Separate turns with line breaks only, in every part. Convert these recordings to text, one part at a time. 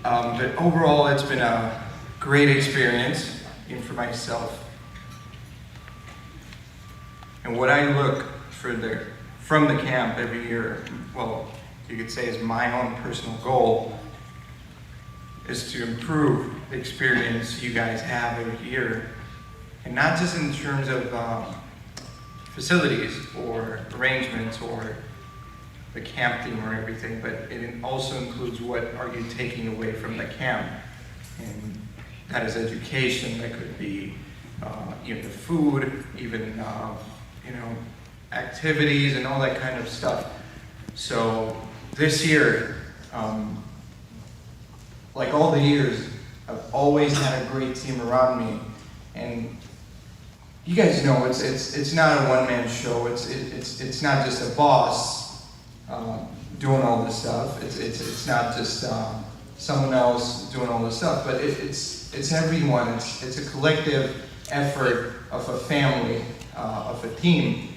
But overall, it's been a great experience, even for myself. And what I look for from the camp every year, well, you could say is my own personal goal, is to improve the experience you guys have every year. And not just in terms of facilities or arrangements or the camp theme or everything, but it also includes what are you taking away from the camp. And that is education, that could be even the food, even activities and all that kind of stuff. So this year, like all the years, I've always had a great team around me, and you guys know it's not a one-man show. It's not just a boss doing all this stuff. It's not just someone else doing all this stuff, but it's everyone. It's a collective effort of a family, of a team.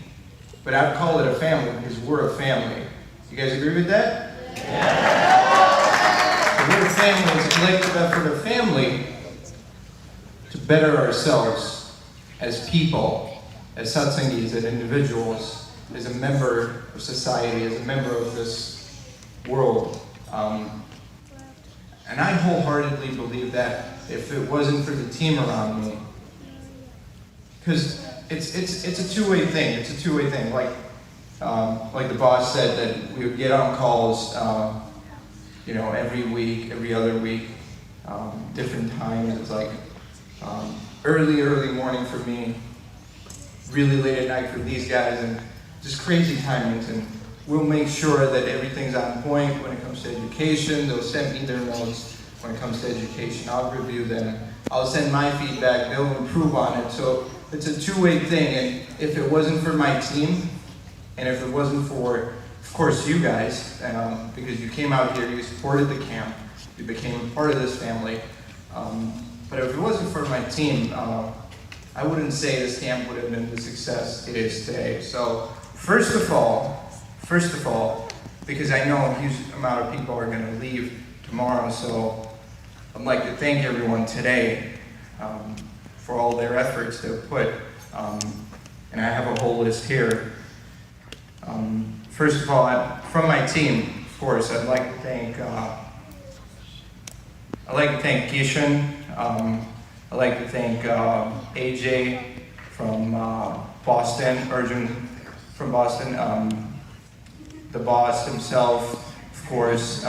But I'd call it a family because we're a family. You guys agree with that? Yeah. So we're a family. It's a collective effort of family to better ourselves as people, as satsangis, as individuals, as a member of society, as a member of this world. And I wholeheartedly believe that if it wasn't for the team around me, because it's a two-way thing. It's a two-way thing. Like the boss said, that we would get on calls, every week, every other week, different times. It's like early morning for me, really late at night for these guys, and just crazy timings. And we'll make sure that everything's on point when it comes to education. They'll send me their notes when it comes to education. I'll review them. I'll send my feedback. They'll improve on it. So it's a two-way thing. And if it wasn't for my team, and if it wasn't for, of course, you guys, because you came out here, you supported the camp, you became part of this family. But if it wasn't for my team, I wouldn't say this camp would have been the success it is today. So first of all, because I know a huge amount of people are going to leave tomorrow, so I'd like to thank everyone today for all their efforts they've put. And I have a whole list here. First of all, from my team, of course, I'd like to thank Kishan. I'd like to thank AJ from Boston, Arjun from Boston, the boss himself, of course,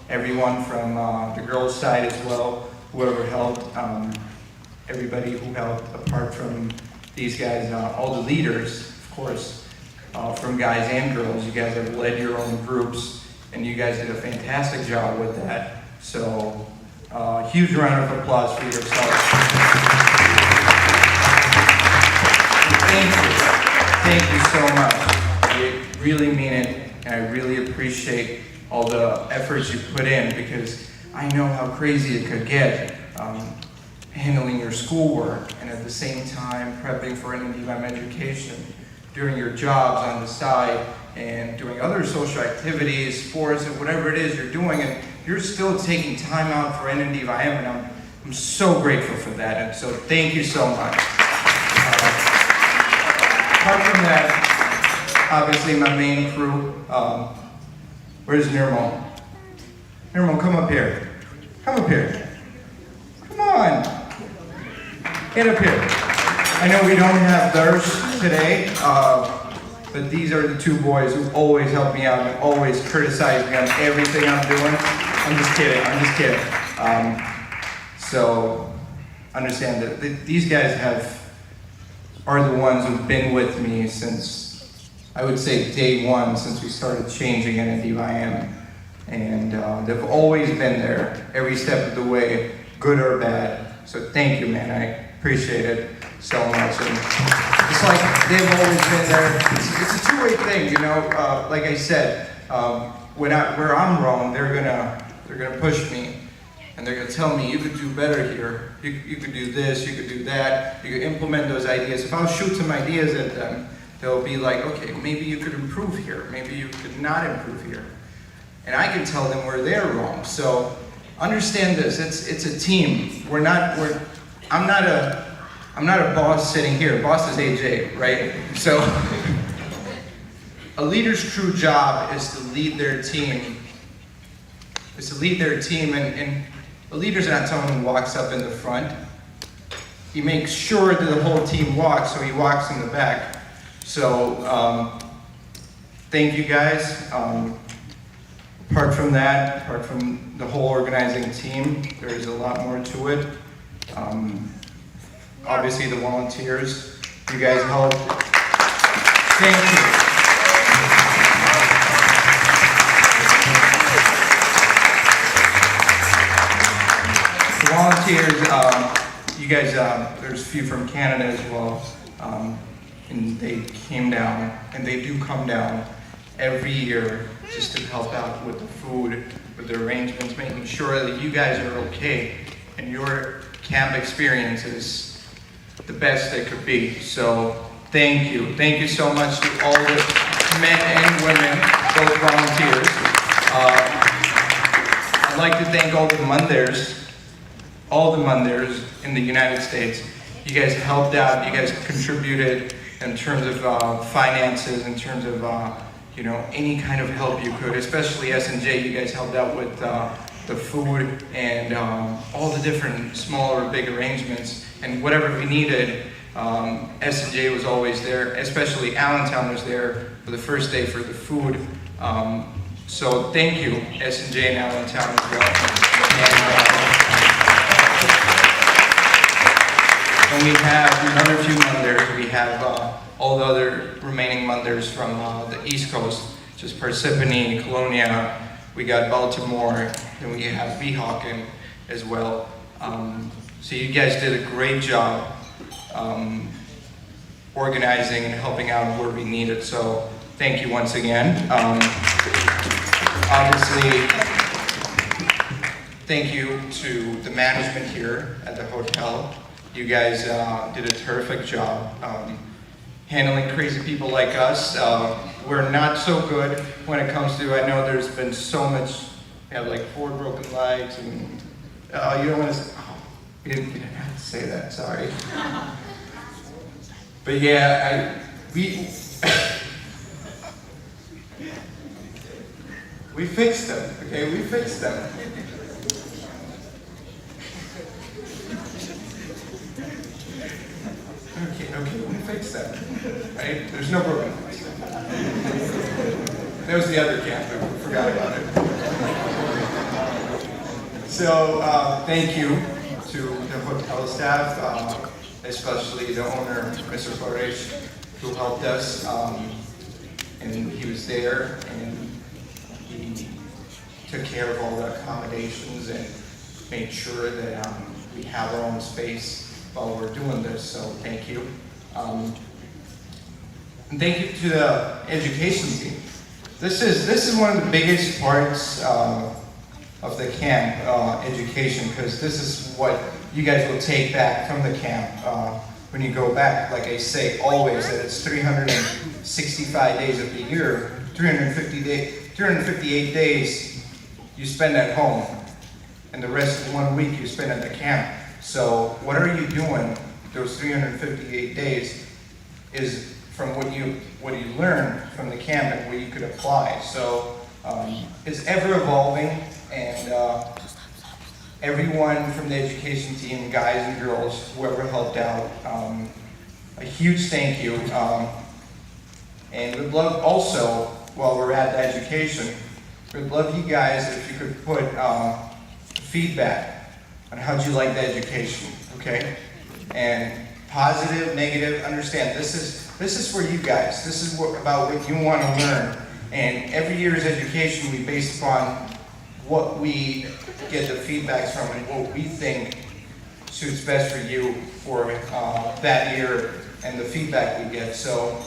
everyone from the girls' side as well, whoever helped, everybody who helped apart from these guys, all the leaders, of course, from guys and girls. You guys have led your own groups, and you guys did a fantastic job with that. So, huge round of applause for yourselves. Thank you so much. I really mean it, and I really appreciate all the efforts you put in, because I know how crazy it could get handling your schoolwork and at the same time prepping for NNDYM education, doing your jobs on the side, and doing other social activities, sports, and whatever it is you're doing, and you're still taking time out for NNDYM, and I'm so grateful for that, and so thank you so much. Apart from that, obviously my main crew, where's Nirmal? Nirmal, come up here. Come up here. Come on. Get up here. I know we don't have Darsh today, but these are the two boys who always help me out and always criticize me on everything I'm doing. I'm just kidding. So understand that these guys are the ones who've been with me since, I would say, day one, since we started changing NNDYM. And they've always been there every step of the way, good or bad. So thank you, man. I appreciate it so much. And it's like they've always been there. It's a two-way thing, like I said, where I'm wrong, they're gonna push me, and they're gonna tell me, you could do better here. You could do this, you could do that. You could implement those ideas. If I'll shoot some ideas at them, they'll be like, okay, maybe you could improve here. Maybe you could not improve here. And I can tell them where they're wrong. So understand this. It's a team. I'm not a boss sitting here. Boss is AJ, right? So a leader's true job is to lead their team. And a leader's not someone who walks up in the front. He makes sure that the whole team walks, so he walks in the back. So thank you guys. Apart from that, apart from the whole organizing team, there's a lot more to it. Obviously the volunteers, you guys helped. Thank you. The volunteers, you guys, there's a few from Canada as well, and they came down, and they do come down every year just to help out with the food, with the arrangements, making sure that you guys are okay and your camp experience is the best it could be. So thank you. Thank you so much to all the men and women, both volunteers. I'd like to thank all the Mandirs in the United States. You guys helped out, you guys contributed in terms of finances, in terms of any kind of help you could, especially S&J. You guys helped out with the food and all the different small or big arrangements, and whatever we needed, S&J was always there, especially Allentown was there for the first day for the food. So thank you, S&J and Allentown as well. And we have another few Mandirs. We have all the other remaining Mandirs from the East Coast, just Parsippany, Colonia, we got Baltimore, and we have Weehawken as well. So you guys did a great job organizing and helping out where we needed, so thank you once again. Obviously, thank you to the management here at the hotel. You guys did a terrific job handling crazy people like us. We're not so good when it comes to, I know there's been so much, we have like 4 broken legs, and you don't want to say, you didn't have to say that, sorry. But yeah, we fixed them, okay, we fixed them. Okay, we fixed that, right? There's no broken legs. That was the other camp, I forgot about it. So, thank you to the hotel staff, especially the owner, Mr. Paresh, who helped us, and he was there, and he took care of all the accommodations and made sure that we have our own space while we're doing this, so thank you. And thank you to the education team. This is one of the biggest parts of the camp, education, because this is what you guys will take back from the camp when you go back. Like I say always, that it's 365 days of the year, 358 days you spend at home, and the rest of 1 week you spend at the camp. So what are you doing those 358 days is from what you learn from the camp and what you could apply. So it's ever evolving, and everyone from the education team, guys and girls, whoever helped out, a huge thank you. And we'd love also, while we're at the education, we'd love you guys if you could put feedback on how'd you like the education, okay? And positive, negative, understand this is for you guys. This is about what you want to learn. And every year's education we base upon what we get the feedbacks from and what we think suits best for you for that year and the feedback we get. So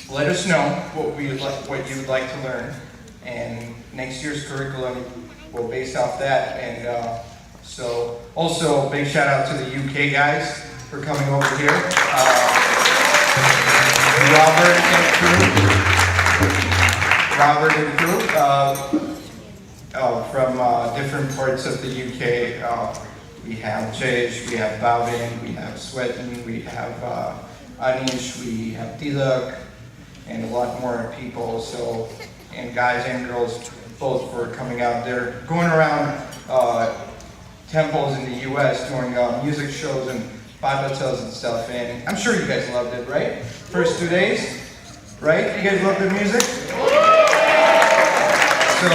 let us know what you would like to learn, and next year's curriculum will base off that. And so also big shout out to the UK guys for coming over here. Robert and crew. from different parts of the UK. We have Jayesh, we have Bhavi, we have Swetan, we have Anish, we have Tilak, and a lot more people. So, and guys and girls both for coming out. They're going around temples in the US doing music shows and Bible and stuff. And I'm sure you guys loved it, right? First 2 days, right? You guys love the music? So,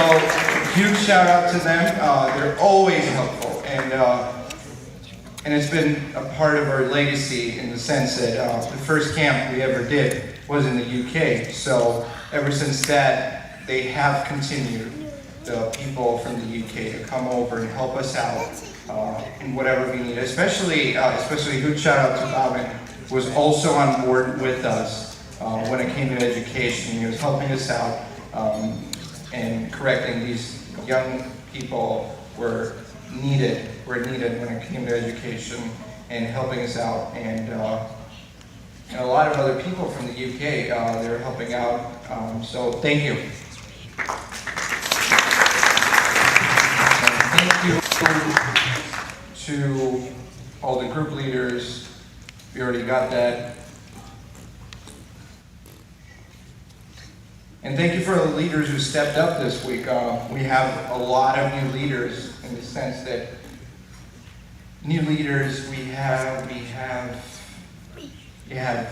huge shout out to them. They're always helpful, and it's been a part of our legacy in the sense that the first camp we ever did was in the UK. So ever since that, they have continued, the people from the UK, to come over and help us out in whatever we need. Especially huge shout out to Bhavi, who was also on board with us when it came to education. He was helping us out and correcting these young people were needed when it came to education and helping us out. And a lot of other people from the UK, they're helping out. So thank you. And thank you to all the group leaders. We already got that. And thank you for the leaders who stepped up this week. We have a lot of new leaders in the sense that new leaders, we have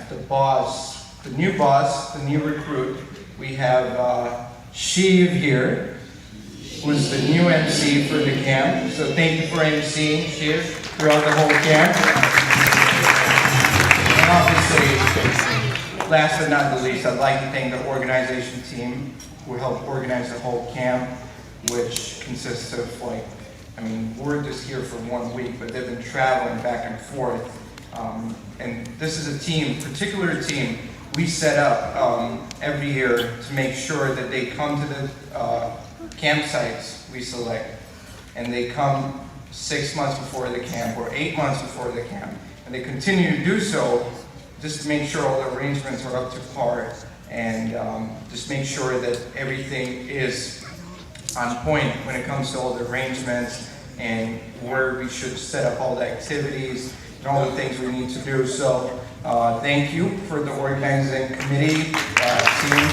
the boss, the new boss, the new recruit. We have Shree here, who's the new MC for the camp. So thank you for MCing, Shree, throughout the whole camp. And obviously, last but not the least, I'd like to thank the organization team who helped organize the whole camp, which consists of we're just here for 1 week, but they've been traveling back and forth. And this is a team, particular team, we set up every year to make sure that they come to the campsites we select. And they come 6 months before the camp or 8 months before the camp. And they continue to do so just to make sure all the arrangements are up to par and just make sure that everything is on point when it comes to all the arrangements and where we should set up all the activities and all the things we need to do. So thank you for the organizing committee team.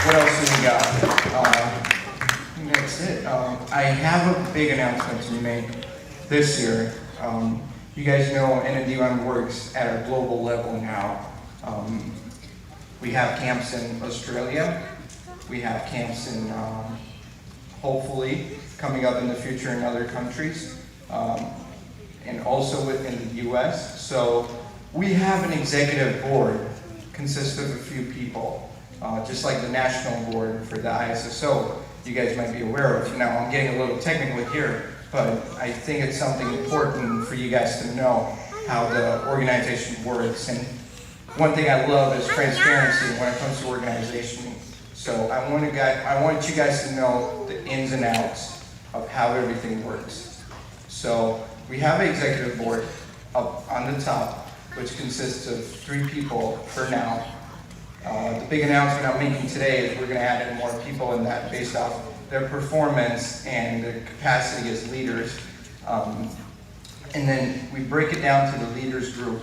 What else do we got? I think that's it. I have a big announcement to make this year. You guys know NNDYM works at a global level now. We have camps in Australia. We have camps in, hopefully, coming up in the future in other countries, and also within the US. So we have an executive board, consists of a few people, just like the national board for the ISSO, you guys might be aware of. Now, I'm getting a little technical here, but I think it's something important for you guys to know how the organization works. And one thing I love is transparency when it comes to organization. So I want you guys to know the ins and outs of how everything works. So we have an executive board up on the top, which consists of 3 people for now. The big announcement I'm making today is we're going to add in more people in that based off their performance and their capacity as leaders. And then we break it down to the leaders group,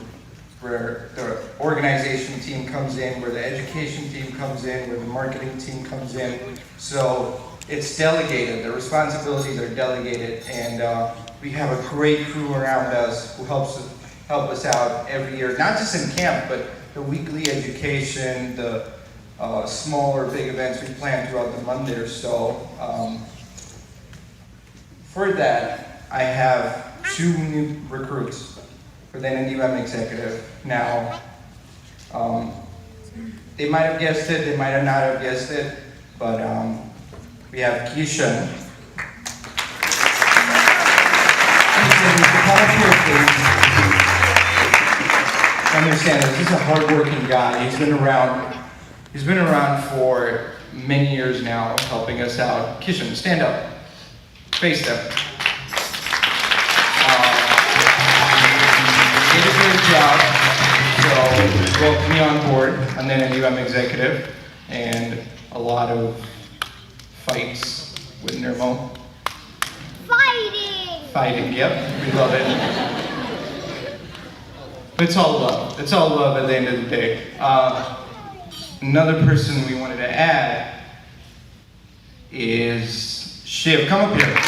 where the organization team comes in, where the education team comes in, where the marketing team comes in. So it's delegated, the responsibilities are delegated, and we have a great crew around us who help us out every year, not just in camp, but the weekly education, the small or big events we plan throughout the Mandir. So for that, I have 2 new recruits for the NNDYM executive. Now, they might have guessed it, they might have not have guessed it, but we have Kishan. Come up here, please. Understand this is a hard-working guy. He's been around for many years now, helping us out. Kishan, stand up. Face them. Did a great job. So welcome me on board, and then NNDYM executive, and a lot of fights with Nirmal.
Fighting,
yep, we love it. But it's all love. It's all love at the end of the day. Another person we wanted to add is Shiv. Come up here. Come up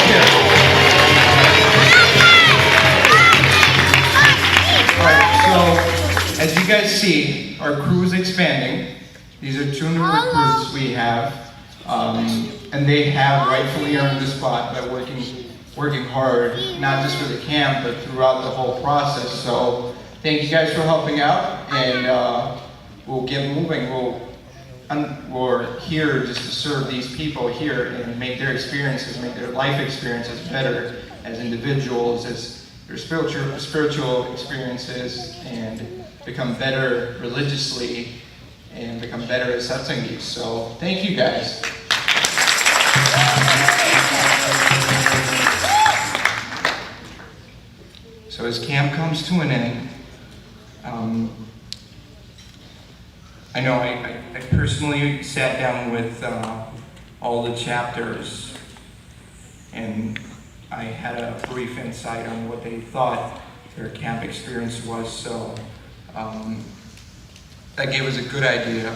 here. Alright, so as you guys see, our crew is expanding. These are 2 new recruits we have. And they have rightfully earned the spot by working hard, not just for the camp, but throughout the whole process. So thank you guys for helping out, and we'll get moving. We're here just to serve these people here and make their experiences, make their life experiences better as individuals, as their spiritual experiences, and become better religiously and become better as satsangis. So thank you guys. So as camp comes to an end, I know I personally sat down with all the chapters, and I had a brief insight on what they thought their camp experience was, so that gave us a good idea.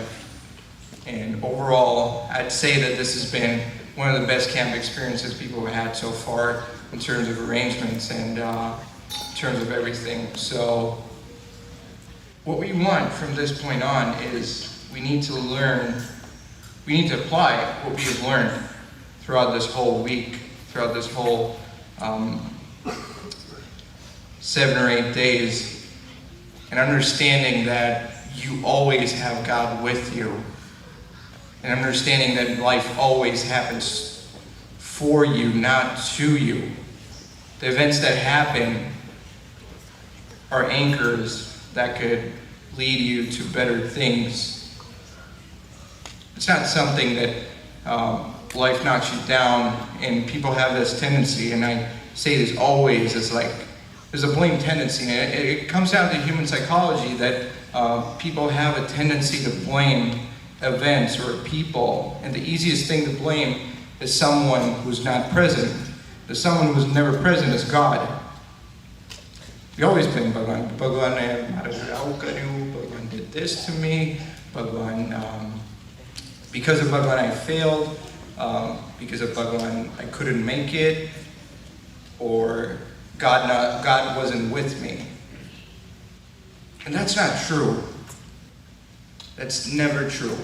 And overall, I'd say that this has been one of the best camp experiences people have had so far in terms of arrangements and in terms of everything. So what we want from this point on is we need to apply what we have learned throughout this whole week, throughout this whole 7 or 8 days, and understanding that you always have God with you, and understanding that life always happens for you, not to you. The events that happen are anchors that could lead you to better things. It's not something that life knocks you down, and people have this tendency, and I say this always, it's like there's a blame tendency, and it comes down to human psychology that people have a tendency to blame events or people, and the easiest thing to blame is someone who's not present. The someone who's never present is God. We always blame Bhagwan. Bhagwan did this to me. Bhagwan, because of Bhagwan I failed. Because of Bhagwan I couldn't make it. Or God wasn't with me. And that's not true. That's never true.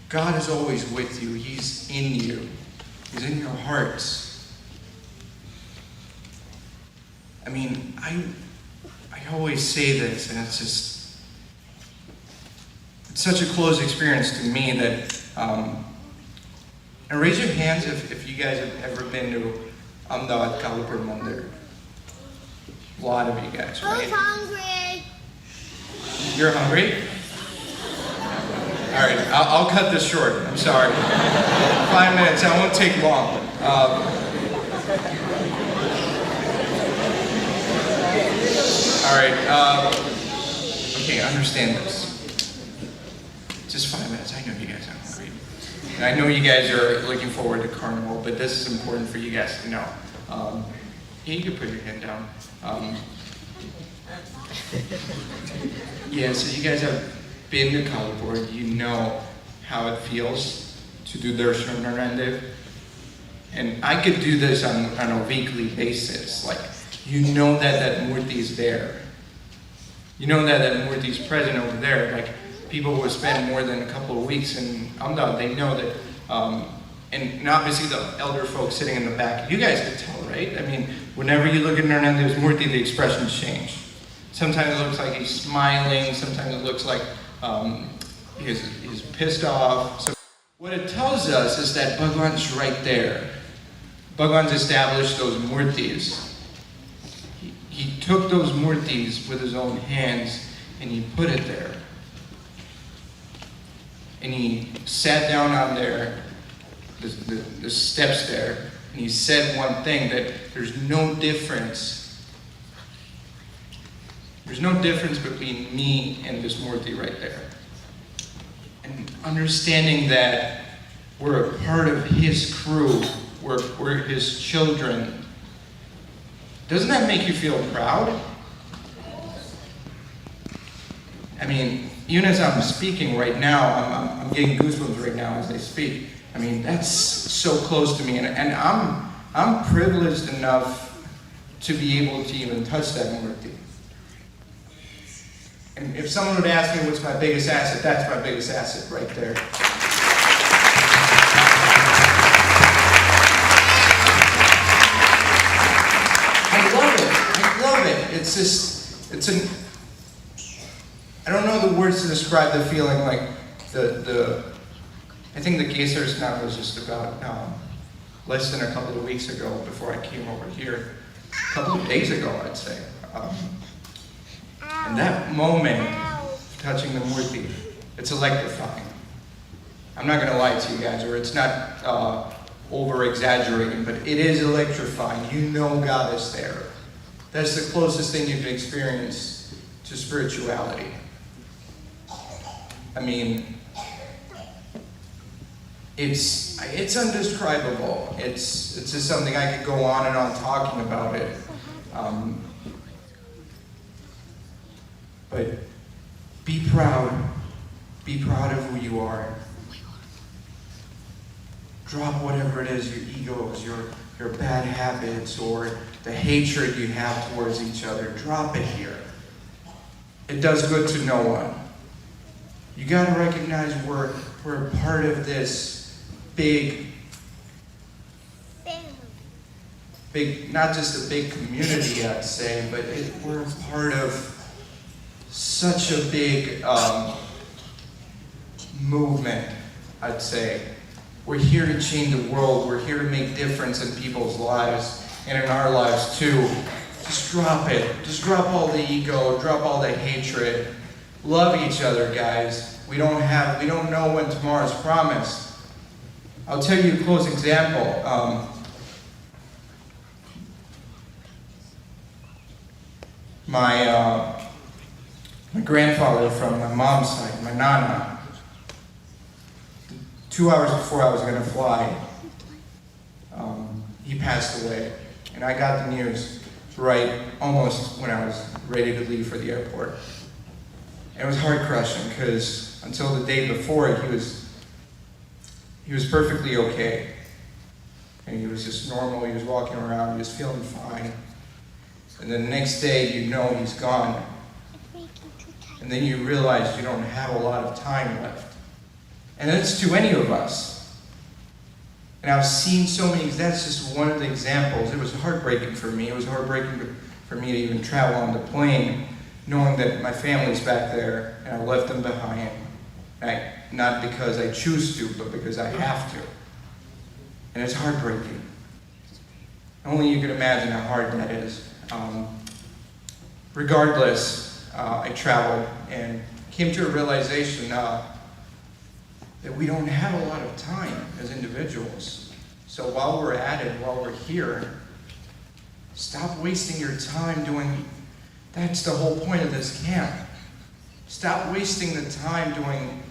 God is always with you. He's in you. He's in your hearts. I mean, I always say this, and it's such a close experience to me that, and raise your hands if you guys have ever been to Kalupur Mandir. A lot of you guys, right?
Who's hungry?
You're hungry? All right, I'll cut this short. I'm sorry. 5 minutes. I won't take long. All right. Okay, understand this. Just 5 minutes. I know you guys are hungry, and I know you guys are looking forward to Carnival. But this is important for you guys to know. Yeah, you can put your hand down. Yeah, so you guys have been to Kalupur, you know how it feels to do darshan Narandev. And I could do this on a weekly basis. Like, you know that Murti is there. You know that Murti is present over there. Like, people who spend more than a couple of weeks in Ahmedabad, they know that, and obviously the elder folks sitting in the back, you guys could tell, right? I mean, whenever you look at Narendrav's Murti, the expressions change. Sometimes it looks like he's smiling, sometimes it looks like he's pissed off. So what it tells us is that Bhagwan's right there. Bhagwan's established those murtis. He took those murtis with his own hands and he put it there. And he sat down on there, the steps there, and he said one thing, that there's no difference. There's no difference between me and this Murti right there. And understanding that we're a part of his crew, we're his children. Doesn't that make you feel proud? I mean, even as I'm speaking right now, I'm getting goosebumps right now as I speak. I mean, that's so close to me, and I'm privileged enough to be able to even touch that murti. And if someone would ask me what's my biggest asset, that's my biggest asset right there. I love it. It's just, I don't know the words to describe the feeling. Like I think the Gesar Snan was just about less than a couple of weeks ago before I came over here. A couple of days ago, I'd say. And that moment of touching the murti, it's electrifying. I'm not going to lie to you guys, or it's not over-exaggerating, but it is electrifying. You know God is there. That's the closest thing you can experience to spirituality. I mean, it's undescribable. It's just something I could go on and on talking about it. But be proud. Be proud of who you are. Drop whatever it is, your egos, your bad habits, or the hatred you have towards each other. Drop it here. It does good to no one. You got to recognize we're a part of this big, not just a big community, I'd say, but we're a part of such a big movement, I'd say. We're here to change the world. We're here to make difference in people's lives and in our lives too. Just drop it. Just drop all the ego, drop all the hatred. Love each other, guys. We don't know when tomorrow's promised. I'll tell you a close example. My grandfather from my mom's side, my nana, 2 hours before I was going to fly, he passed away. And I got the news right almost when I was ready to leave for the airport. And it was heart-crushing because until the day before, he was perfectly okay. And he was just normal, he was walking around, he was feeling fine. And then the next day, you know he's gone. And then you realize you don't have a lot of time left. And that's to any of us. And I've seen so many, that's just one of the examples. It was heartbreaking for me. It was heartbreaking for me to even travel on the plane, knowing that my family's back there, and I left them behind. Not because I choose to, but because I have to. And it's heartbreaking. Only you can imagine how hard that is. Regardless, I traveled and came to a realization that we don't have a lot of time as individuals. So while we're at it, while we're here, stop wasting your time doing, that's the whole point of this camp. Stop wasting the time doing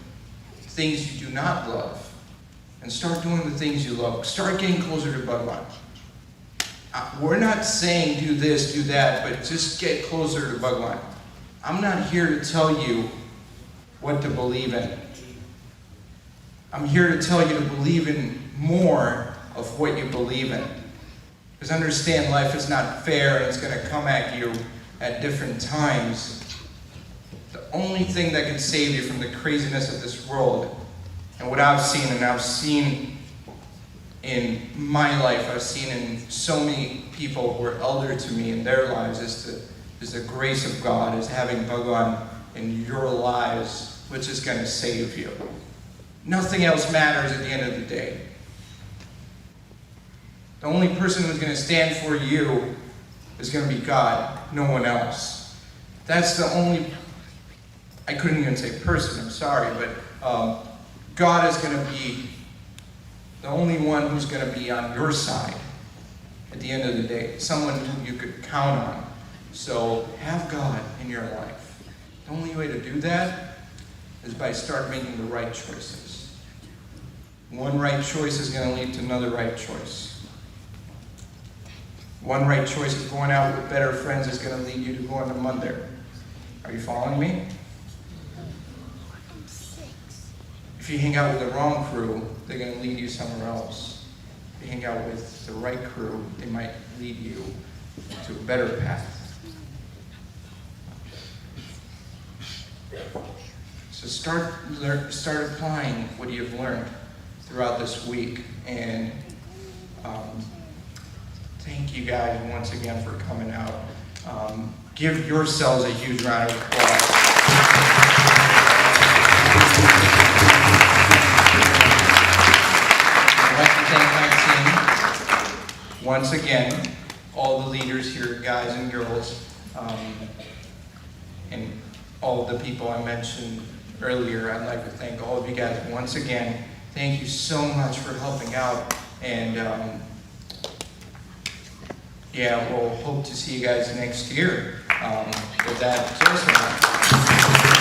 things you do not love, and start doing the things you love. Start getting closer to Bhagwan. We're not saying do this, do that, but just get closer to Bhagwan. I'm not here to tell you what to believe in. I'm here to tell you to believe in more of what you believe in. Because understand, life is not fair, and it's going to come at you at different times. The only thing that can save you from the craziness of this world, and what I've seen, and I've seen in my life, I've seen in so many people who are elder to me in their lives, is the grace of God, is having Bhagwan in your lives, which is going to save you. Nothing else matters at the end of the day. The only person who's going to stand for you is going to be God, no one else. That's the only, I couldn't even say person, I'm sorry, but God is going to be the only one who's going to be on your side at the end of the day, someone who you could count on. So have God in your life. The only way to do that is by start making the right choices. One right choice is going to lead to another right choice. One right choice of going out with better friends is going to lead you to going to Mandir. Are you following me? If you hang out with the wrong crew, they're going to lead you somewhere else. If you hang out with the right crew, they might lead you to a better path. So start applying what you've learned throughout this week. And thank you guys once again for coming out. Give yourselves a huge round of applause. I'd like to thank my team once again, all the leaders here, guys and girls, and all of the people I mentioned earlier. I'd like to thank all of you guys once again. Thank you so much for helping out, and yeah, we'll hope to see you guys next year. With that, cheers.